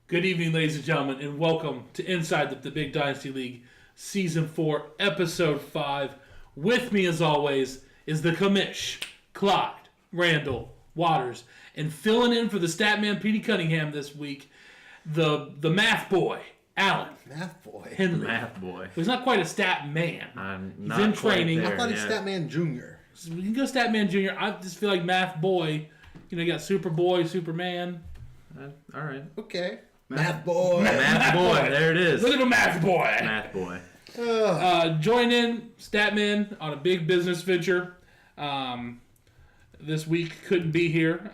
Good evening, ladies and gentlemen, and welcome to Inside the Big Dynasty League, Season 4, Episode 5. With me, as always, is the commish, Clyde Randall Waters, and filling in for the Statman Petey Cunningham this week, the math boy, Allan Henle. Math boy. He's not quite a stat man. He's in training. I thought he's Statman Jr. So you can go Statman Jr. I just feel like math boy. You know, you got Superboy, Superman. All right. Okay. Math boy. Math boy. There it is. Look at the math boy. Math boy. Join in, Statman, on a big business venture. This week couldn't be here.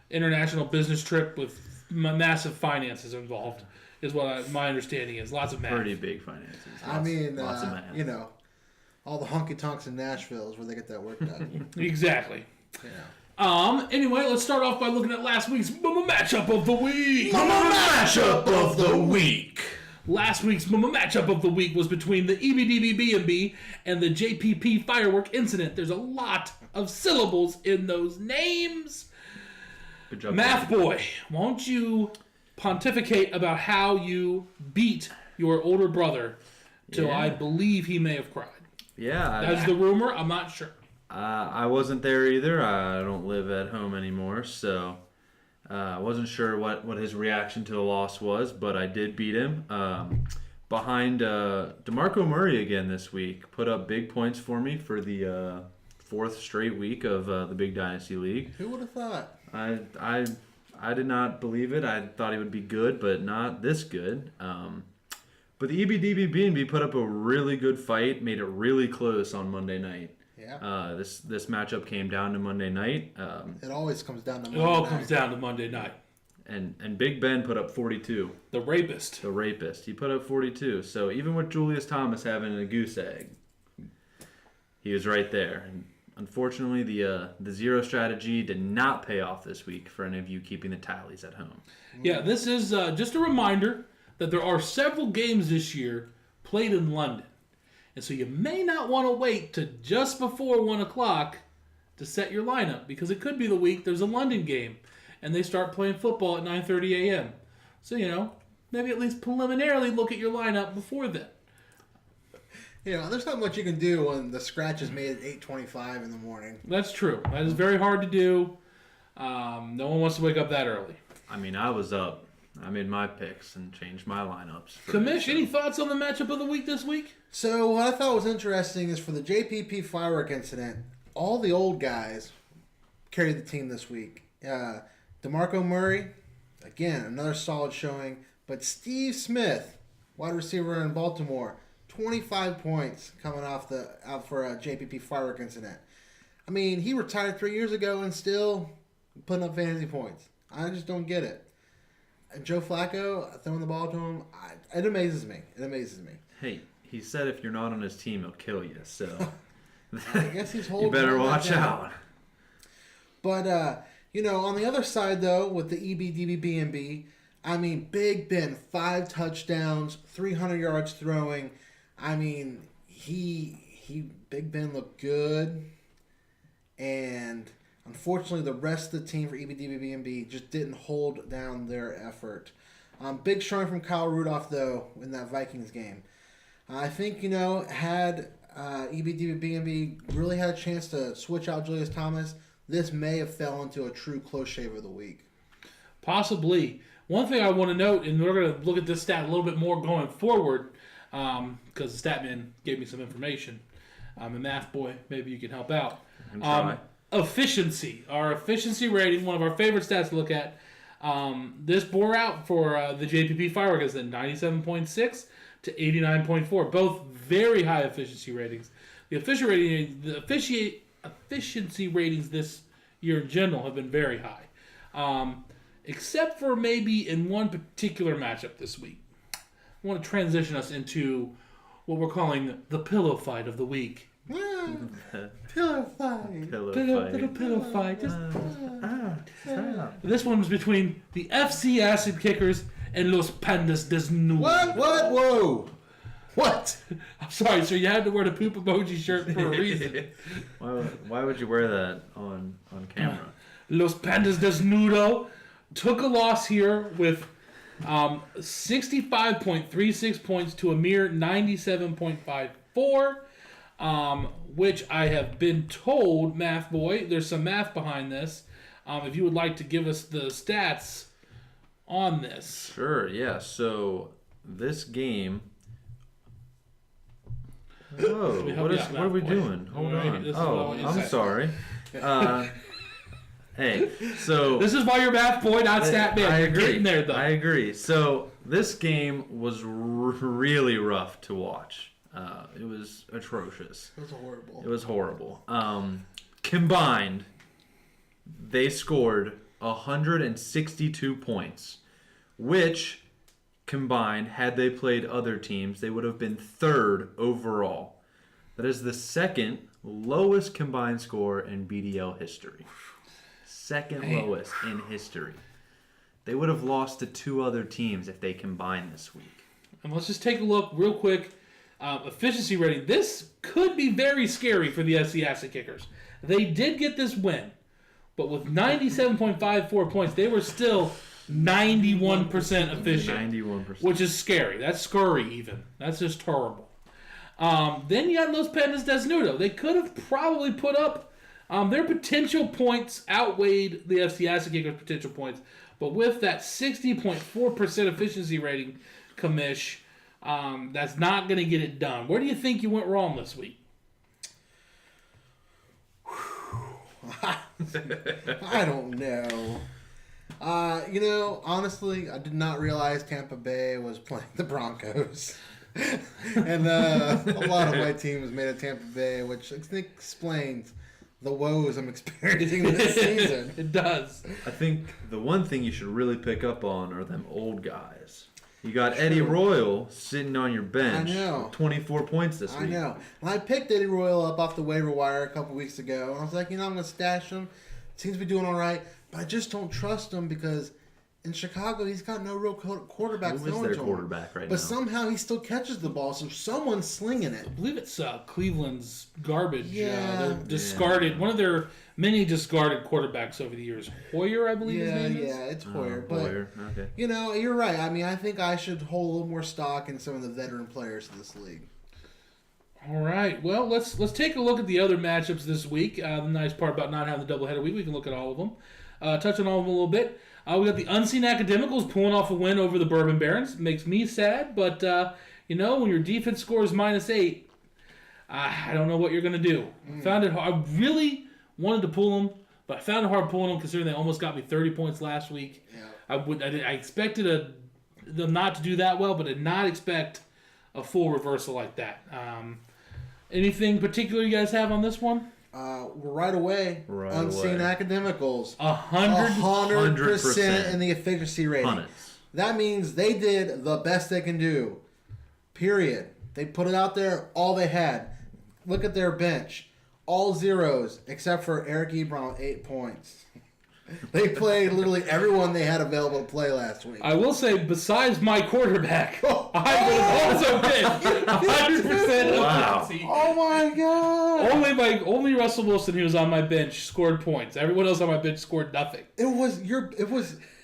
International business trip with massive finances involved is what my understanding is. Lots of math. Pretty big finances. Lots of math. You know, all the honky tonks in Nashville is where they get that work done. Exactly. Yeah. Anyway, let's start off by looking at last week's matchup of the week. Matchup of the week. Last week's matchup of the week was between the EBDBB&B and the JPP firework incident. There's a lot of syllables in those names. Good job, Math boy, won't you pontificate about how you beat your older brother till I believe he may have cried? Yeah. That's the rumor. I'm not sure. I wasn't there either. I don't live at home anymore, so I wasn't sure what his reaction to the loss was, but I did beat him. Behind DeMarco Murray again this week. Put up big points for me for the fourth straight week of the Big Dynasty League. Who would have thought? I did not believe it. I thought he would be good, but not this good. But the EBDBB&B put up a really good fight, made it really close on Monday night. Yeah. This matchup came down to Monday night. It always comes down to Monday night. It all comes down to Monday night. And Big Ben put up 42. The rapist. He put up 42. So even with Julius Thomas having a goose egg, he was right there. And unfortunately, the zero strategy did not pay off this week for any of you keeping the tallies at home. Yeah, this is just a reminder that there are several games this year played in London. And so you may not want to wait to just before 1 o'clock to set your lineup, because it could be the week there's a London game and they start playing football at 9:30 a.m. So, maybe at least preliminarily look at your lineup before then. There's not much you can do when the scratch is made at 8:25 in the morning. That's true. That is very hard to do. No one wants to wake up that early. I mean, I was up. I made my picks and changed my lineups. Commish, any thoughts on the matchup of the week this week? So what I thought was interesting is for the JPP firework incident, all the old guys carried the team this week. DeMarco Murray, again, another solid showing. But Steve Smith, wide receiver in Baltimore, 25 points coming out for a JPP firework incident. I mean, he retired 3 years ago and still putting up fantasy points. I just don't get it. And Joe Flacco, throwing the ball to him, it amazes me. Hey, he said if you're not on his team, he'll kill you. So I guess he's holding. You better watch out. But on the other side though, with the EBDBB&B, I mean, Big Ben, 5 touchdowns, 300 yards throwing. I mean, Big Ben looked good, and Unfortunately, the rest of the team for EBDBB just didn't hold down their effort. Big showing from Kyle Rudolph, though, in that Vikings game. I think, had EBDBB really had a chance to switch out Julius Thomas, this may have fell into a true close shave of the week. Possibly. One thing I want to note, and we're going to look at this stat a little bit more going forward, because the stat man gave me some information. I'm a math boy. Maybe you can help out. Efficiency. Our efficiency rating, one of our favorite stats to look at. This bore out for the JPP Fireworks at 97.6 to 89.4. Both very high efficiency ratings. The efficiency ratings this year in general have been very high. Except for maybe in one particular matchup this week. I want to transition us into what we're calling the pillow fight of the week. Pillow fight. Pillow fight. This one was between the FC Acid Kickers and Los Pandas Desnudos. What? Whoa. What? I'm sorry, sir. You had to wear the poop emoji shirt for a reason. Why would you wear that on camera? Los Pandas Desnudo took a loss here with 65.36 points to a mere 97.54, which I have been told, Math Boy, there's some math behind this. If you would like to give us the stats on this. Sure, yeah. So this game... Whoa, what are we doing? Hold on. Oh, I'm sorry. Hey, so... This is why you're Math Boy, not Stat Man. I You're agree. getting there, though. I agree. So this game was really rough to watch. It was atrocious. It was horrible. It was horrible. Combined, they scored 162 points, which, combined, had they played other teams, they would have been third overall. That is the second lowest combined score in BDL history. Second lowest in history. They would have lost to two other teams if they combined this week. And let's just take a look real quick. Efficiency rating. This could be very scary for the SC Acid Kickers. They did get this win, but with 97.54 points, they were still 91% efficient. 91%. Which is scary. That's scurry even. That's just horrible. Then you got Los Pandas Desnudo. They could have probably put up their potential points outweighed the FC Acid Kickers' potential points. But with that 60.4% efficiency rating, commish, that's not going to get it done. Where do you think you went wrong this week? I don't know. Honestly, I did not realize Tampa Bay was playing the Broncos. And a lot of my team was made at Tampa Bay, which I think explains the woes I'm experiencing this season. It does. I think the one thing you should really pick up on are them old guys. You got Eddie Royal sitting on your bench. I know. With 24 points this week. I know. And I picked Eddie Royal up off the waiver wire a couple weeks ago, and I was like, I'm going to stash him. Seems to be doing all right, but I just don't trust him because in Chicago, he's got no real quarterback. Who is their quarterback right now? But somehow he still catches the ball, so someone's slinging it. I believe it's Cleveland's garbage. Yeah. They're discarded. One of their many discarded quarterbacks over the years. Hoyer, I believe his name is. Yeah, it's Hoyer. Hoyer. Okay. You're right. I mean, I think I should hold a little more stock in some of the veteran players in this league. All right. Well, let's take a look at the other matchups this week. The nice part about not having the doubleheader week, we can look at all of them. Touch on all of them a little bit. We got the Unseen Academicals pulling off a win over the Bourbon Barons. Makes me sad, but when your defense scores -8, I don't know what you're gonna do. Found it hard. I really wanted to pull them, but I found it hard pulling them considering they almost got me 30 points last week. Yeah. I expected them not to do that well, but did not expect a full reversal like that. Anything particular you guys have on this one? Right away. Unseen Academicals. 100% in the efficiency rating. Hundreds. That means they did the best they can do. Period. They put it out there, all they had. Look at their bench. All zeros, except for Eric Ebron with 8 points. They played literally everyone they had available to play last week. I will say, besides my quarterback, I would have also been 100% Wow. efficiency. Oh my god! Only Russell Wilson, who was on my bench, scored points. Everyone else on my bench scored nothing. It was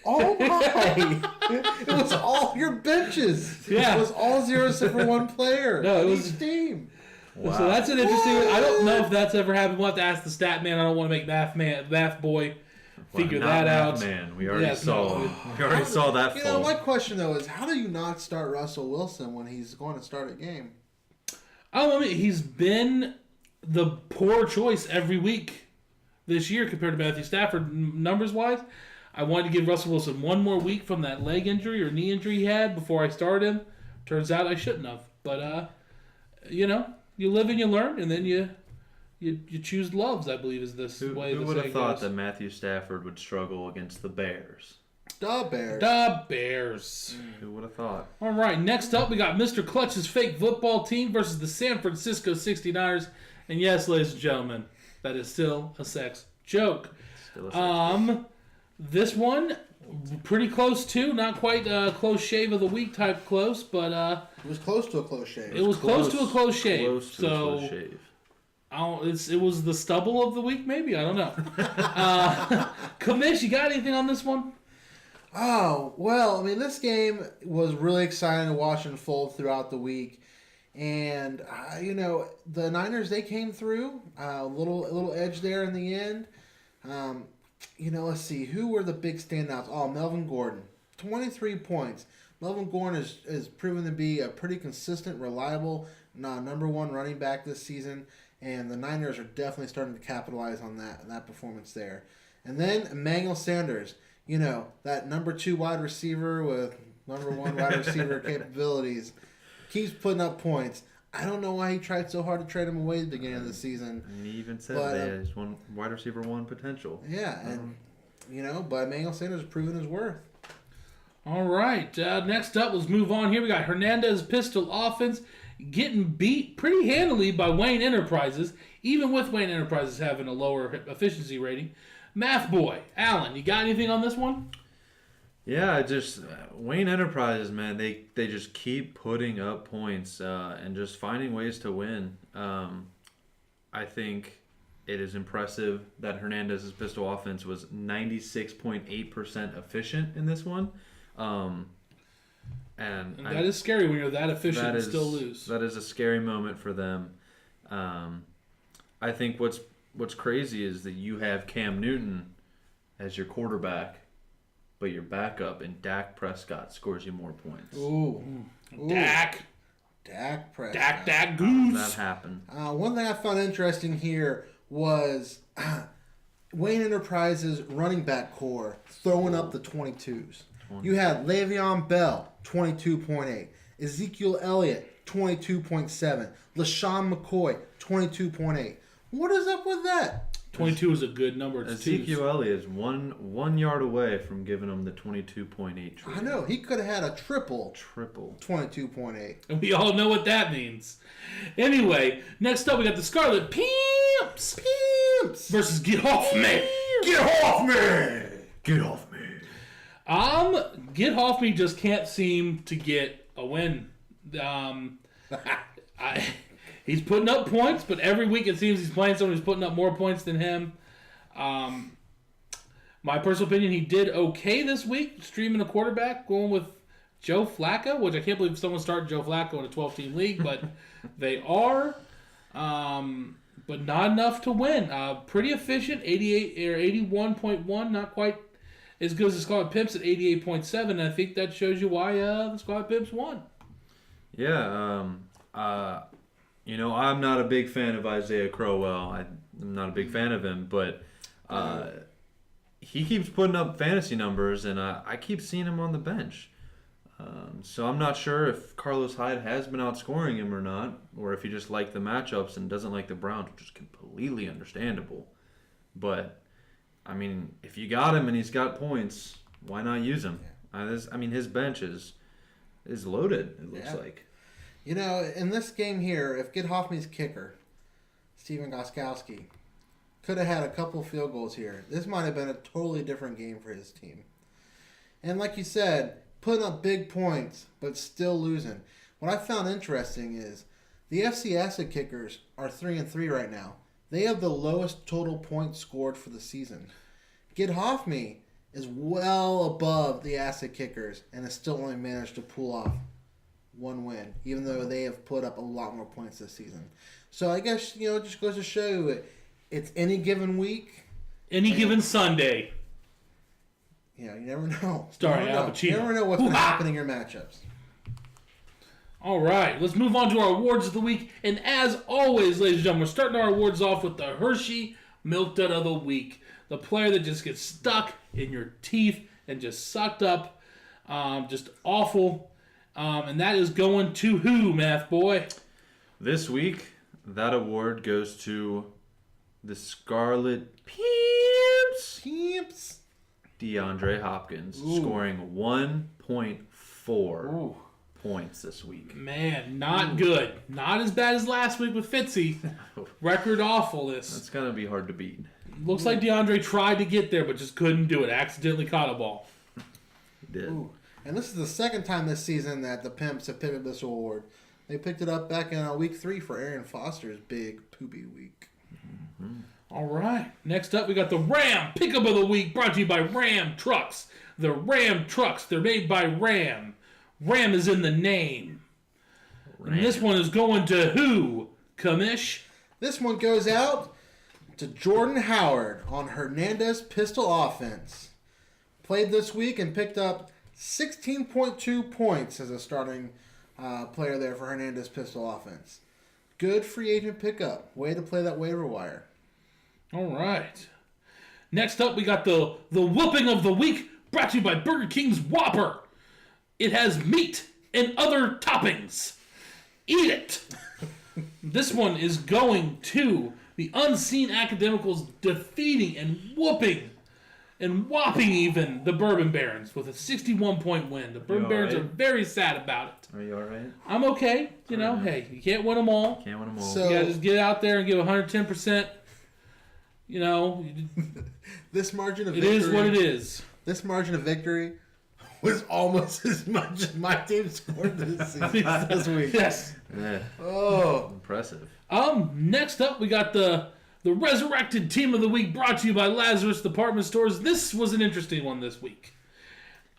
all my. It was all your benches. Yeah. It was all 0 except for one player. No, it on was- each team. Wow. So that's an interesting one. I don't know if that's ever happened. We'll have to ask the stat man. I don't want to make math boy figure Not that math out. Man, we already Yes, saw. no. We already saw that. You know, my question though is, how do you not start Russell Wilson when he's going to start a game? I mean, he's been the poor choice every week this year compared to Matthew Stafford numbers wise. I wanted to give Russell Wilson one more week from that leg injury or knee injury he had before I started him. Turns out I shouldn't have. But you know, you live and you learn, and then you choose loves. I believe is this way. Who would have thought that Matthew Stafford would struggle against the Bears? The Bears. The Bears. Who would have thought? All right, next up we got Mr. Clutch's fake football team versus the San Francisco 69ers. And yes, ladies and gentlemen, that is still a sex joke. Still a This one, pretty close too. Not quite a close shave of the week type close, but It was close to a close shave. it was close to a close shave. Close to a So close shave. it was the stubble of the week, maybe? I don't know. Kamish, you got anything on this one? Oh, well, I mean, this game was really exciting to watch unfold throughout the week. And, you know, the Niners, they came through. A little edge there in the end. You know, let's see. Who were the big standouts? Oh, Melvin Gordon. 23 points. Melvin Gordon is proven to be a pretty consistent, reliable, number one running back this season. And the Niners are definitely starting to capitalize on that performance there. And then Emmanuel Sanders. You know, that number 2 wide receiver with number 1 wide receiver capabilities keeps putting up points. I don't know why he tried so hard to trade him away at the beginning of the season. And he even said But, they had one wide receiver 1 potential. Yeah, and you know, but Emmanuel Sanders has proven his worth. All right, next up, let's move on here. We got Hernandez Pistol Offense getting beat pretty handily by Wayne Enterprises, even with Wayne Enterprises having a lower efficiency rating. Math boy, Allan, you got anything on this one? Yeah, just Wayne Enterprises, man. They just keep putting up points and just finding ways to win. I think it is impressive that Hernandez's pistol offense was 96.8% efficient in this one. And that is scary when you're that efficient and still lose. That is a scary moment for them. I think what's crazy is that you have Cam Newton as your quarterback, but your backup and Dak Prescott scores you more points. Ooh. Dak Prescott. Dak Goose. That happened. One thing I found interesting here was Wayne Enterprises running back core throwing up the 22s. You had Le'Veon Bell, 22.8. Ezekiel Elliott, 22.7. LaShawn McCoy, 22.8. What is up with that? 22 is a good number. It's Ezekiel twos. Elliott is one yard away from giving him the 22.8. I know. He could have had a triple Triple. 22.8. And we all know what that means. Anyway, next up we got the Scarlet Pimps versus Get Off Me. Get off me! Get off me. Get Off Me just can't seem to get a win. He's putting up points, but every week it seems he's playing someone who's putting up more points than him. My personal opinion, he did okay this week, streaming a quarterback, going with Joe Flacco, which I can't believe someone started Joe Flacco in a 12-team league, but they are. But not enough to win. Pretty efficient, 88 or 81.1, not quite as good as the Scarlet Pimps at 88.7, and I think that shows you why the Scarlet Pimps won. Yeah. You know, I'm not a big fan of Isaiah Crowell. I'm not a big fan of him, but he keeps putting up fantasy numbers, and I keep seeing him on the bench. So I'm not sure if Carlos Hyde has been outscoring him or not, or if he just liked the matchups and doesn't like the Browns, which is completely understandable. But, I mean, if you got him and he's got points, why not use him? His bench is loaded, it looks like. You know, in this game here, if Get Off Me's kicker, Steven Gostkowski, could have had a couple field goals here. This might have been a totally different game for his team. And like you said, putting up big points, but still losing. What I found interesting is the FC Acid Kickers are 3-3 right now. They have the lowest total points scored for the season. Get Hoffme is well above the Acid Kickers and has still only managed to pull off one win, even though they have put up a lot more points this season. So I guess, it just goes to show you it's any given week. Any given Sunday. You never know. Starring Al Pacino. You never know what's going to happen in your matchups. All right, let's move on to our awards of the week. And as always, ladies and gentlemen, we're starting our awards off with the Hershey Milk Dud of the Week. The player that just gets stuck in your teeth and just sucked up. Just awful. And that is going to who, Math Boy? This week, that award goes to the Scarlet Pimps. DeAndre Hopkins, scoring 1.4 points this week. Man, not good. Not as bad as last week with Fitzy. Record awfulness. That's going to be hard to beat. Looks like DeAndre tried to get there, but just couldn't do it. Accidentally caught a ball. He did. Ooh. And this is the second time this season that the Pimps have picked up this award. They picked it up back in week 3 for Aaron Foster's big poopy week. Mm-hmm. All right. Next up, we got the Ram Pickup of the Week, brought to you by Ram Trucks. The Ram Trucks, they're made by Ram. Ram is in the name. Ram. And this one is going to who, Kamish? This one goes out to Jordan Howard on Hernandez pistol offense. Played this week and picked up 16.2 points as a starting player there for Hernandez pistol offense. Good free agent pickup. Way to play that waiver wire. All right. Next up, we got the Whooping of the Week, brought to you by Burger King's Whopper. It has meat and other toppings. Eat it. This one is going to the Unseen Academicals defeating and whooping and whopping even the Bourbon Barons with a 61-point win. The Bourbon Barons are very sad about it. Are you all right? I'm okay. Hey, you can't win them all. Can't win them all. So- You gotta just get out there and give 110%. This margin of It victory. is what it is. This margin of victory was almost as much as my team scored this week. Yes. Yeah. Oh. Impressive. Next up, we got the Resurrected Team of the Week, brought to you by Lazarus Department Stores. This was an interesting one this week.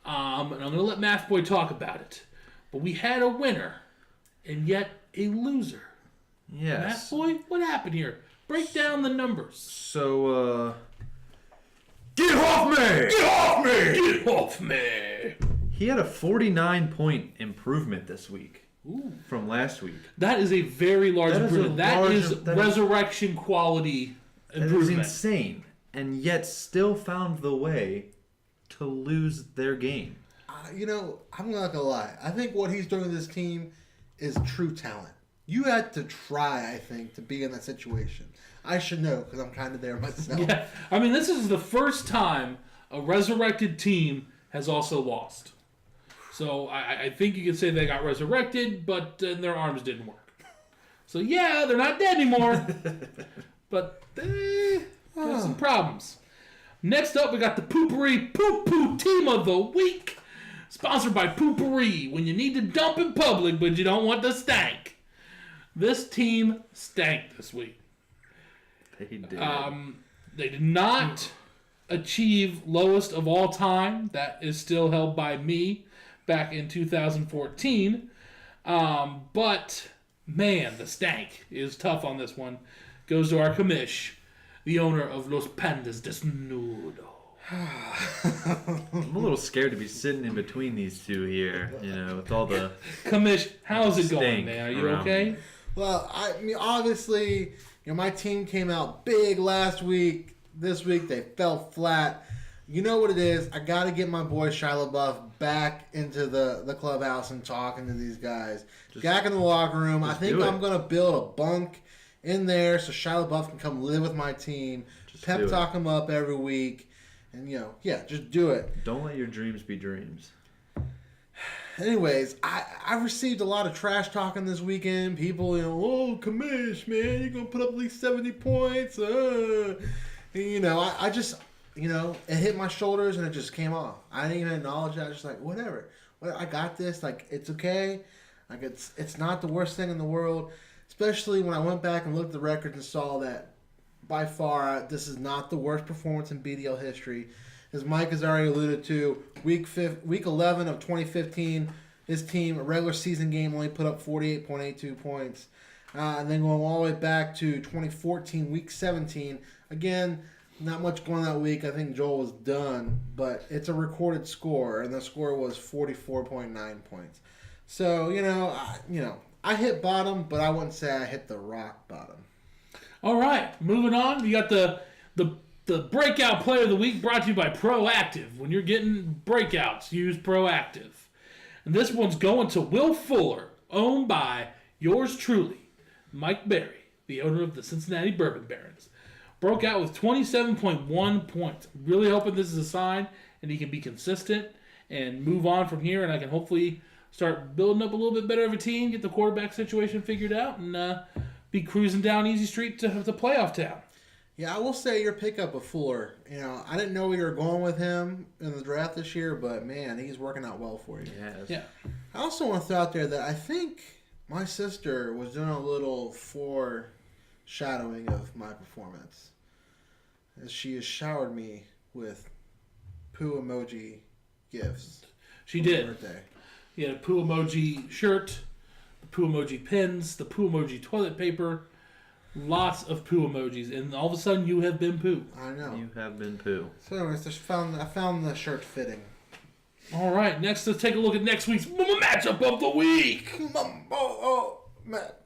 And I'm going to let Math Boy talk about it. But we had a winner and yet a loser. Yes. Math Boy, what happened here? Break down the numbers. So, get off me! Get off me! Get off me! He had a 49-point improvement this week from last week. That is a very large That is a improvement. That large- is that is- resurrection quality That is improvement. insane. And yet still found the way to lose their game. I'm not going to lie. I think what he's doing with this team is true talent. You had to try, I think, to be in that situation. I should know because I'm kind of there myself. Yeah, I mean, this is the first time a resurrected team has also lost. So I think you could say they got resurrected, but their arms didn't work. So yeah, they're not dead anymore, but they have some problems. Next up, we got the Poopery Poo Poo Team of the Week, sponsored by Poopery. When you need to dump in public, but you don't want to stank. This team stank this week. They did. They did not achieve lowest of all time. That is still held by me back in 2014. But, man, the stank is tough on this one. Goes to our commish, the owner of Los Pandas Desnudo. I'm a little scared to be sitting in between these two here, with all the... Commish, how's it going, Stank man? Are you around okay? me. Well, I mean, obviously, my team came out big last week. This week, they fell flat. You know what it is? I got to get my boy Shia LaBeouf back into the clubhouse and talking to these guys. Back in the locker room. I think I'm going to build a bunk in there so Shia LaBeouf can come live with my team. Pep talk him up every week. And, just do it. Don't let your dreams be dreams. Anyways, I received a lot of trash talking this weekend. People, oh, Kamish, man, you're going to put up at least 70 points. I just, it hit my shoulders and it just came off. I didn't even acknowledge it. I was just like, whatever. I got this. Like, it's okay. Like, it's not the worst thing in the world. Especially when I went back and looked at the records and saw that by far this is not the worst performance in BDL history. As Mike has already alluded to, week 11 of 2015, his team, a regular season game, only put up 48.82 points. And then going all the way back to 2014, week 17, again, not much going that week. I think Joel was done, but it's a recorded score, and the score was 44.9 points. So, I hit bottom, but I wouldn't say I hit the rock bottom. All right, moving on. You got the breakout player of the week brought to you by Proactive. When you're getting breakouts, use Proactive. And this one's going to Will Fuller, owned by yours truly, Mike Berry, the owner of the Cincinnati Bourbon Barons. Broke out with 27.1 points. Really hoping this is a sign and he can be consistent and move on from here, and I can hopefully start building up a little bit better of a team, get the quarterback situation figured out, and be cruising down easy street to playoff town. Yeah, I will say your pickup of Fuller. I didn't know where you were going with him in the draft this year, but man, he's working out well for you. Yes. Yeah. I also want to throw out there that I think my sister was doing a little foreshadowing of my performance, as she has showered me with poo emoji gifts. She for my did. birthday. You had a poo emoji shirt, the poo emoji pins, the poo emoji toilet paper, lots of poo emojis, and all of a sudden you have been poo. I know. You have been poo. So anyways, I found the shirt fitting. All right, next let's take a look at next week's matchup of the week. Matt.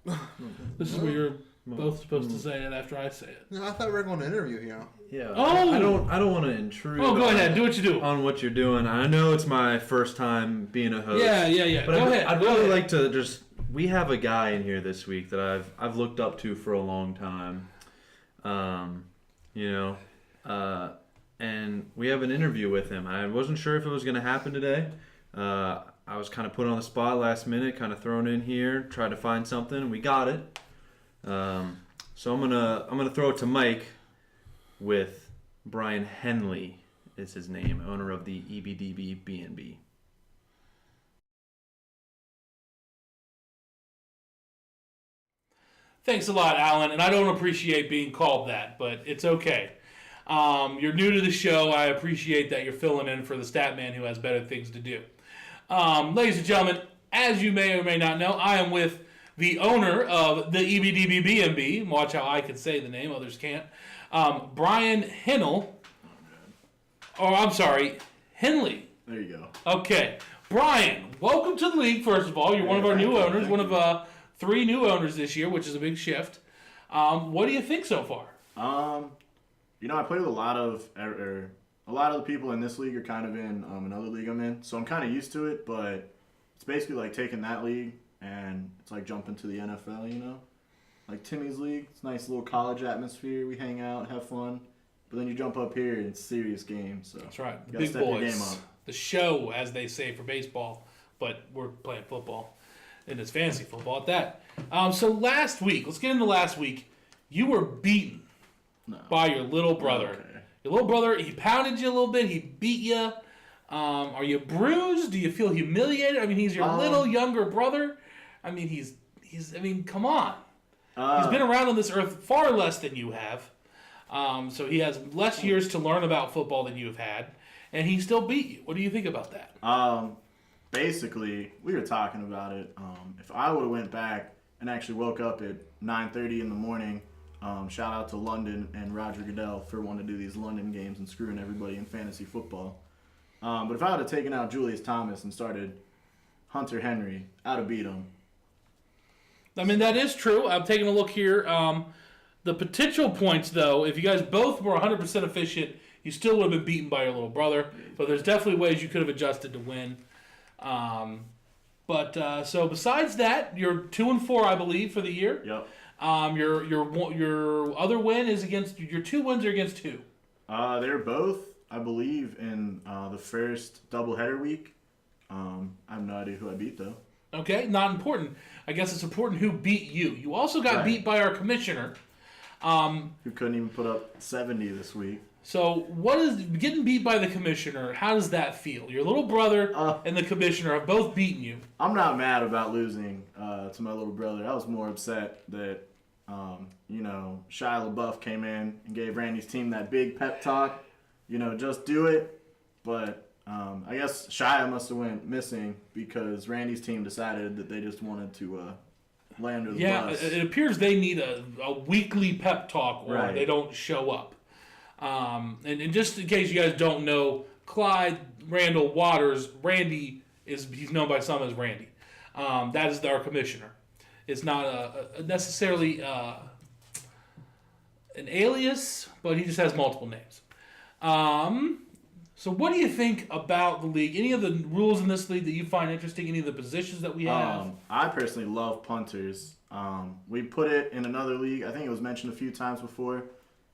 This is where you're both supposed to say it after I say it. No, I thought we were going to interview here. Yeah. Oh! I don't want to intrude. Oh, go ahead. Do what you do. On what you're doing. I know it's my first time being a host. Yeah. But Go ahead. I'd really like to just. We have a guy in here this week that I've looked up to for a long time. And we have an interview with him. I wasn't sure if it was going to happen today. I was kind of put on the spot last minute, kind of thrown in here, tried to find something, and we got it. So I'm gonna throw it to Mike with Brian Henle is his name, owner of the EBDB B&B. Thanks a lot, Allan, and I don't appreciate being called that, but it's okay. You're new to the show. I appreciate that you're filling in for the stat man who has better things to do. Ladies and gentlemen, as you may or may not know, I am with the owner of the EBDB B&B. Watch how I can say the name, others can't. Brian Henle. Oh, I'm sorry, Henle. There you go. Okay. Brian, welcome to the league, first of all. You're one of our new owners, one of 3 new owners this year, which is a big shift. What do you think so far? I played with a lot of the people in this league are kind of in another league I'm in, so I'm kind of used to it. But it's basically like taking that league and it's like jumping to the NFL. Like Timmy's league. It's a nice little college atmosphere. We hang out, have fun. But then you jump up here and it's serious games. So That's right, the gotta big step your boys. game up. The show, as they say for baseball, but we're playing football, and it's fantasy football at that. So last week, let's get into last week. You were beaten by your little brother. Okay. Your little brother, he pounded you a little bit. He beat you. Are you bruised? Do you feel humiliated? I mean, he's your little younger brother. I mean, he's. I mean, come on. He's been around on this earth far less than you have. So he has less years to learn about football than you have had, and he still beat you. What do you think about that? Basically, we were talking about it. If I would have went back and actually woke up at 9:30 in the morning, shout out to London and Roger Goodell for wanting to do these London games and screwing everybody in fantasy football. But if I would have taken out Julius Thomas and started Hunter Henry, I'd have beat him. I mean, that is true. I'm taking a look here. The potential points, though, if you guys both were 100% efficient, you still would have been beaten by your little brother. But there's definitely ways you could have adjusted to win. So besides that, you're 2-4, I believe, for the year. Yep. Your other win is against your 2 wins are against 2. They're both, I believe, in the first doubleheader week. I have no idea who I beat, though. Okay, not important. I guess it's important who beat you. You also got Right. beat by our commissioner. Who couldn't even put up 70 this week. So, what is getting beat by the commissioner? How does that feel? Your little brother and the commissioner have both beaten you. I'm not mad about losing to my little brother. I was more upset that, Shia LaBeouf came in and gave Randy's team that big pep talk. Just do it. But I guess Shia must have went missing because Randy's team decided that they just wanted to lay under the bus. It appears they need a weekly pep talk or Right. they don't show up. And just in case you guys don't know, Clyde Randall Waters, Randy he's known by some as Randy. That is our commissioner. It's not necessarily an alias, but he just has multiple names. So what do you think about the league? Any of the rules in this league that you find interesting? Any of the positions that we have? I personally love punters. We put it in another league. I think it was mentioned a few times before.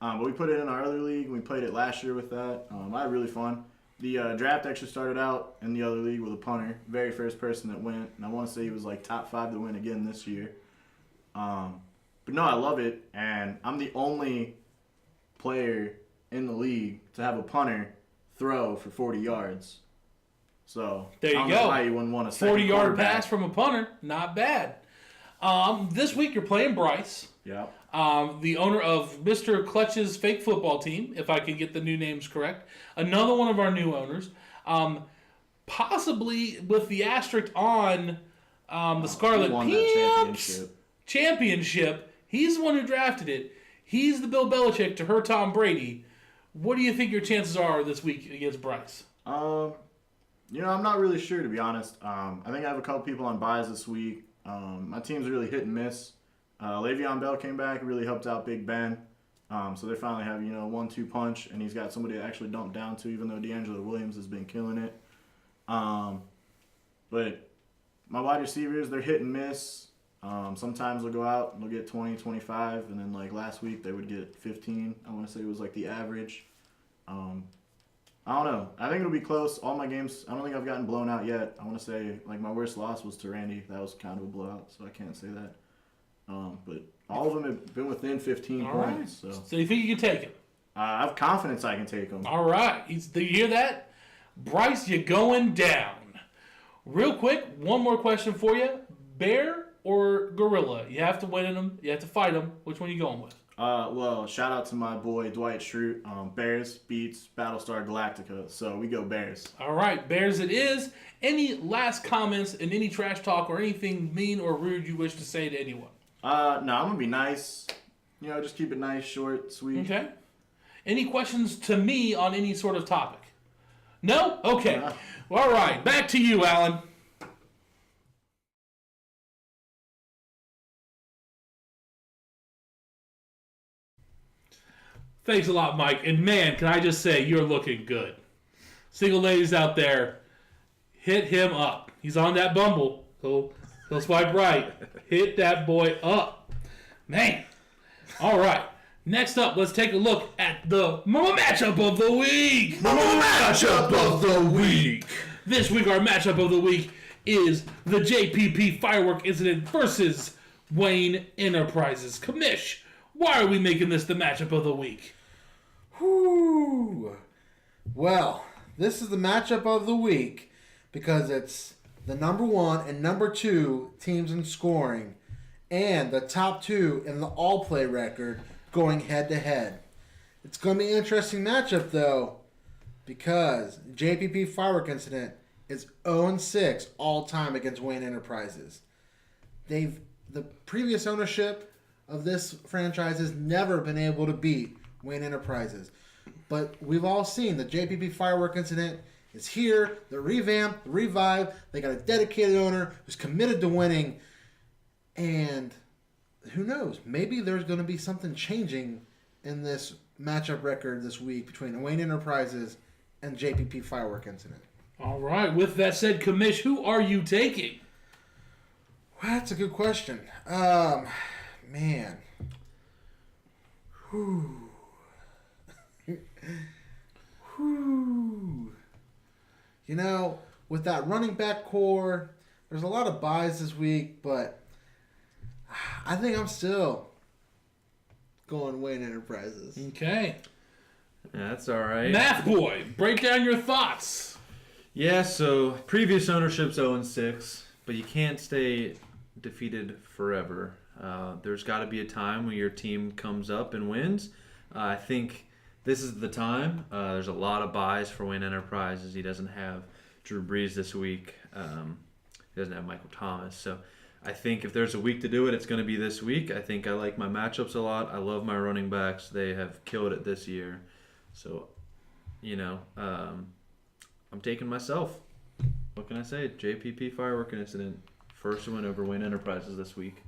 But we put it in our other league. We played it last year with that. I had really fun. The draft actually started out in the other league with a punter. Very first person that went. And I want to say he was like top 5 to win again this year. But no, I love it. And I'm the only player in the league to have a punter throw for 40 yards. So There you I don't go. know why you wouldn't want a second 40-yard quarterback. pass from a punter. Not bad. This week you're playing Bryce. Yeah. The owner of Mr. Clutch's fake football team, if I can get the new names correct. Another one of our new owners. Possibly with the asterisk on the Scarlet He won that Pimps championship. He's the one who drafted it. He's the Bill Belichick to her Tom Brady. What do you think your chances are this week against Bryce? I'm not really sure, to be honest. I think I have a couple people on buys this week. My team's really hit and miss. Le'Veon Bell came back, really helped out Big Ben. So they finally have, 1-2 punch, and he's got somebody to actually dump down to, even though D'Angelo Williams has been killing it. But my wide receivers, they're hit and miss. Sometimes they'll go out and they'll get 20, 25, and then like last week they would get 15. I want to say it was like the average. I don't know. I think it'll be close. All my games, I don't think I've gotten blown out yet. I want to say like my worst loss was to Randy. That was kind of a blowout, so I can't say that. But all of them have been within 15 All points. right. So So you think you can take him? I have confidence I can take them. All right. Do you hear that? Bryce, you're going down. Real quick, one more question for you. Bear or gorilla? You have to win in them. You have to fight them. Which one are you going with? Well, shout out to my boy Dwight Schrute. Bears beats Battlestar Galactica, so we go Bears. All right, Bears it is. Any last comments and any trash talk or anything mean or rude you wish to say to anyone? No, I'm gonna be nice. Just keep it nice, short, sweet. Okay. Any questions to me on any sort of topic? No? Okay. All right, back to you, Allan. Thanks a lot, Mike. And man, can I just say, you're looking good. Single ladies out there, hit him up. He's on that Bumble. He'll swipe right. Hit that boy up. Man. All right. Next up, let's take a look at the matchup of the week. Matchup of the week. This week, our matchup of the week is the JPP firework incident versus Wayne Enterprises. Commish, why are we making this the matchup of the week? Whew. Well, this is the matchup of the week because it's the number 1 and number 2 teams in scoring and the top 2 in the all-play record going head-to-head. It's going to be an interesting matchup, though, because JPP Firework Incident is 0-6 all-time against Wayne Enterprises. The previous ownership of this franchise has never been able to beat Wayne Enterprises. But we've all seen the JPP Firework Incident is here, the revamp, the revive. They got a dedicated owner who's committed to winning. And who knows? Maybe there's going to be something changing in this matchup record this week between Wayne Enterprises and JPP Firework Incident. All right. With that said, Commish, who are you taking? Well, that's a good question. Man. Whew. Whew. with that running back core, there's a lot of buys this week, but I think I'm still going Wayne Enterprises. Okay. Yeah, that's all right. Math Boy, break down your thoughts. Yeah, so previous ownership's 0-6, but you can't stay defeated forever. There's got to be a time when your team comes up and wins. I think this is the time. There's a lot of buys for Wayne Enterprises. He doesn't have Drew Brees this week. He doesn't have Michael Thomas. So I think if there's a week to do it, it's going to be this week. I think I like my matchups a lot. I love my running backs. They have killed it this year. So, I'm taking myself. What can I say? JPP firework incident. First win over Wayne Enterprises this week.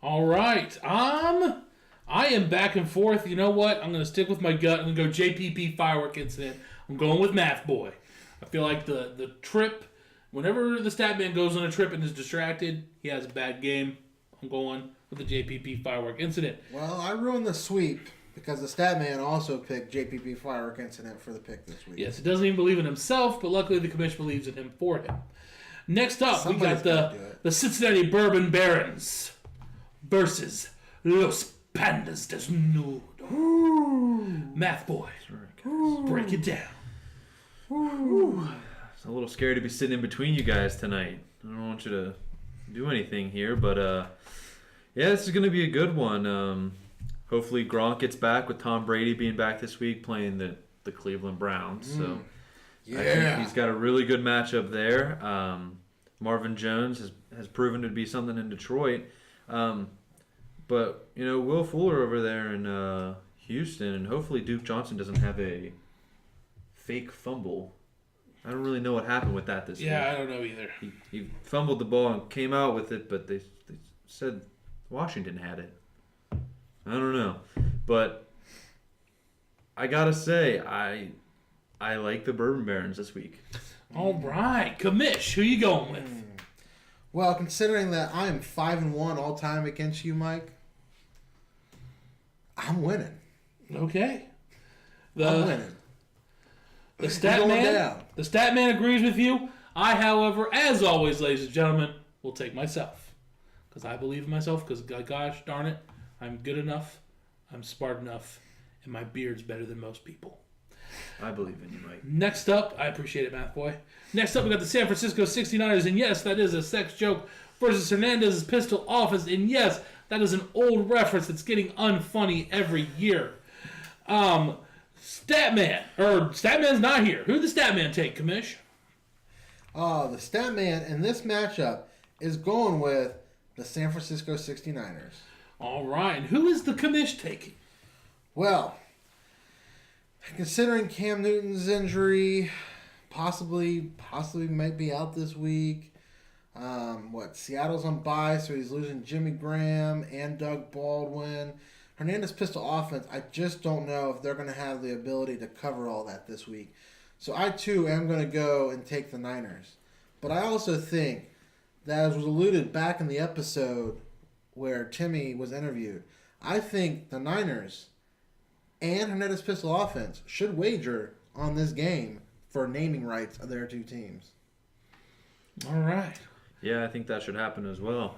All right. I am back and forth. You know what? I'm going to stick with my gut. I'm going to go JPP firework incident. I'm going with Math Boy. I feel like the trip, whenever the stat man goes on a trip and is distracted, he has a bad game. I'm going with the JPP firework incident. Well, I ruined the sweep because the stat man also picked JPP firework incident for the pick this week. Yes, he doesn't even believe in himself, but luckily the commission believes in him for him. Next up, Somebody's we gotta do got it. the Cincinnati Bourbon Barons versus Los Pandas Desnudo. Math Boy, break it down. It's a little scary to be sitting in between you guys tonight. I don't want you to do anything here, but yeah, this is going to be a good one. Hopefully Gronk gets back with Tom Brady being back this week playing the Cleveland Browns. So I think he's got a really good matchup there. Marvin Jones has proven to be something in Detroit. But, Will Fuller over there in Houston, and hopefully Duke Johnson doesn't have a fake fumble. I don't really know what happened with that this week. Yeah, I don't know either. He fumbled the ball and came out with it, but they said Washington had it. I don't know. But I got to say, I like the Bourbon Barons this week. All right. Commish, who you going with? Well, considering that I am 5-1 all time against you, Mike, I'm winning. Okay. I'm winning. The stat Going man. down. The stat man agrees with you. I, however, as always, ladies and gentlemen, will take myself because I believe in myself. Because gosh darn it, I'm good enough. I'm smart enough, and my beard's better than most people. I believe in you, Mike. Next up, I appreciate it, Math Boy. Next up, we got the San Francisco 69ers, and yes, that is a sex joke versus Hernandez's Pistol Office, and yes, that is an old reference that's getting unfunny every year. Statman's not here. Who did the Statman take, Commish? The stat man in this matchup is going with the San Francisco 69ers. All right, and who is the Commish taking? Well, considering Cam Newton's injury, possibly might be out this week. Seattle's on bye, so he's losing Jimmy Graham and Doug Baldwin. Hernandez Pistol Offense, I just don't know if they're going to have the ability to cover all that this week. So I, too, am going to go and take the Niners. But I also think that, as was alluded back in the episode where Timmy was interviewed, I think the Niners and Hernandez Pistol Offense should wager on this game for naming rights of their two teams. All right. Yeah, I think that should happen as well.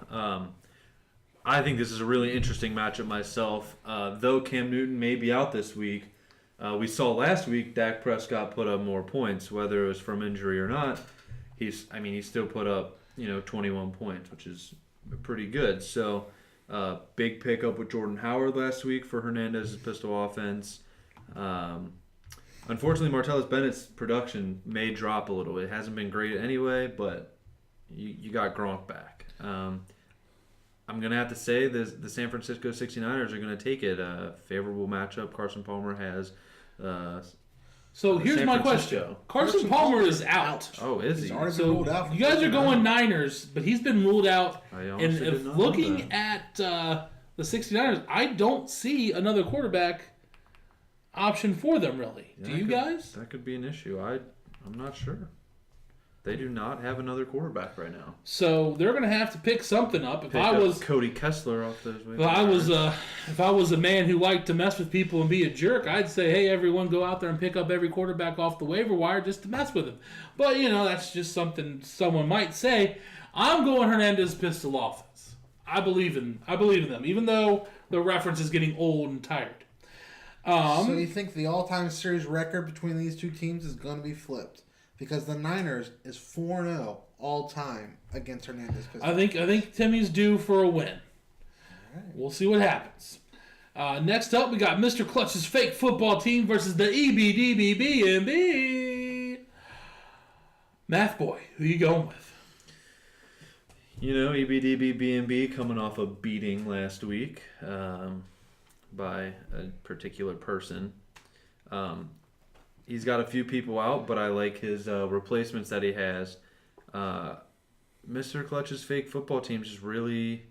I think this is a really interesting matchup myself. Though Cam Newton may be out this week, we saw last week Dak Prescott put up more points, whether it was from injury or not. He still put up 21 points, which is pretty good. So big pickup with Jordan Howard last week for Hernandez's Pistol Offense. Unfortunately, Martellus Bennett's production may drop a little. It hasn't been great anyway, but you got Gronk back. I'm going to have to say the San Francisco 69ers are going to take it. A favorable matchup Carson Palmer has. So here's San my Francisco. question. Carson Palmer is out. Oh, is He's he? already been ruled out. So for you guys are 69ers. going Niners, but he's been ruled out. I And honestly did if not know looking that. at the 69ers, I don't see another quarterback option for them, really. Do you guys? That could be an issue. I'm not sure. They do not have another quarterback right now. So they're going to have to pick something up. Pick up Cody Kessler off those waivers. If I was a man who liked to mess with people and be a jerk, I'd say, hey, everyone, go out there and pick up every quarterback off the waiver wire just to mess with him. But that's just something someone might say. I'm going Hernandez pistol offense. I believe in them, even though the reference is getting old and tired. So you think the all-time series record between these two teams is going to be flipped? Because the Niners is 4-0 all-time against Hernandez pistol. I think Timmy's due for a win. Right. We'll see what happens. Next up, we got Mr. Clutch's fake football team versus the EBDBBNB. Math boy, who you going with? EBDBBNB coming off a beating last week by a particular person. He's got a few people out, but I like his replacements that he has. Mr. Clutch's fake football team just really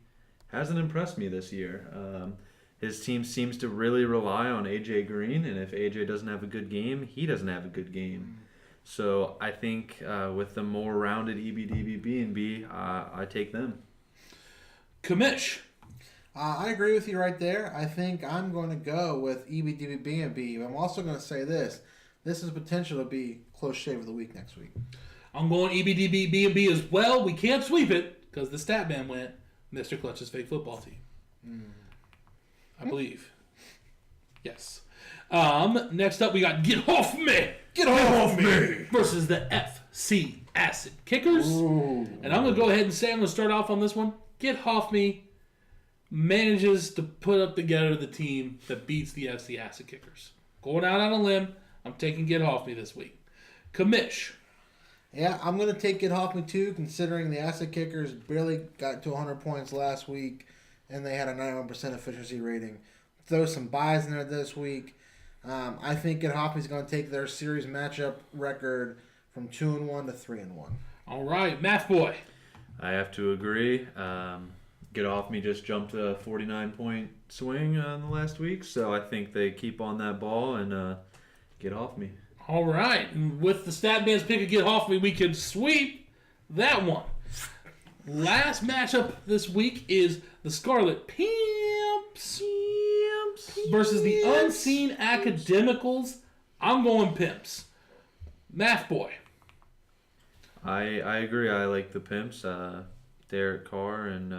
hasn't impressed me this year. His team seems to really rely on A.J. Green, and if A.J. doesn't have a good game, he doesn't have a good game. So I think with the more rounded EBDBBNB, I take them. Kamish. I agree with you right there. I think I'm going to go with EBDBBNB. I'm also going to say this. This is potential to be close shave of the week next week. I'm going EBDBBNB as well. We can't sweep it because the stat man went Mr. Clutch's fake football team. I believe. Yes. Next up, we got Get Off Me! Get Off Me! Versus the FC Acid Kickers. Ooh. And I'm going to go ahead and say I'm going to start off on this one. Get Off Me manages to put up together the team that beats the FC Acid Kickers. Going out on a limb, I'm taking Get Off Me this week. Kamish. Yeah, I'm going to take Get Off Me too, considering the Acid Kickers barely got to 100 points last week, and they had a 91% efficiency rating. Throw some buys in there this week. I think Get Off Me is going to take their series matchup record from 2-1 to 3-1. All right, Math Boy. I have to agree. Get Off Me just jumped a 49-point swing on the last week, so I think they keep on that ball and Get Off Me. All right, and with the stat man's pick of Get Off Me, we can sweep that one. Last matchup this week is the Scarlet Pimps versus the Unseen Academicals. I'm going Pimps. Math Boy. I agree. I like the Pimps. Derek Carr and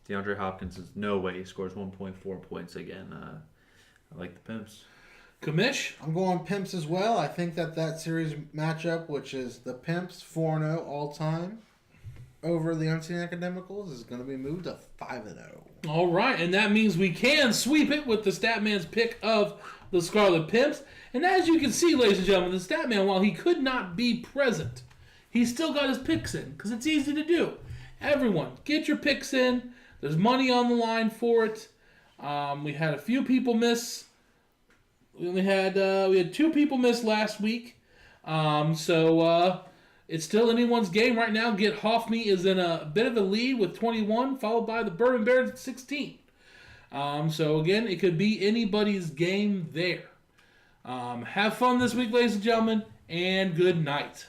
DeAndre Hopkins is no way he scores 1.4 points again. I like the Pimps. Kamish? I'm going Pimps as well. I think that series matchup, which is the Pimps 4-0 all-time over the Unseen Academicals, is going to be moved to 5-0. All right, and that means we can sweep it with the Statman's pick of the Scarlet Pimps. And as you can see, ladies and gentlemen, the Statman, while he could not be present, he still got his picks in because it's easy to do. Everyone, get your picks in. There's money on the line for it. We had a few people miss. We had 2 people miss last week. So it's still anyone's game right now. Get Hoffme is in a bit of a lead with 21, followed by the Bourbon Bears at 16. So again, it could be anybody's game there. Have fun this week, ladies and gentlemen, and good night.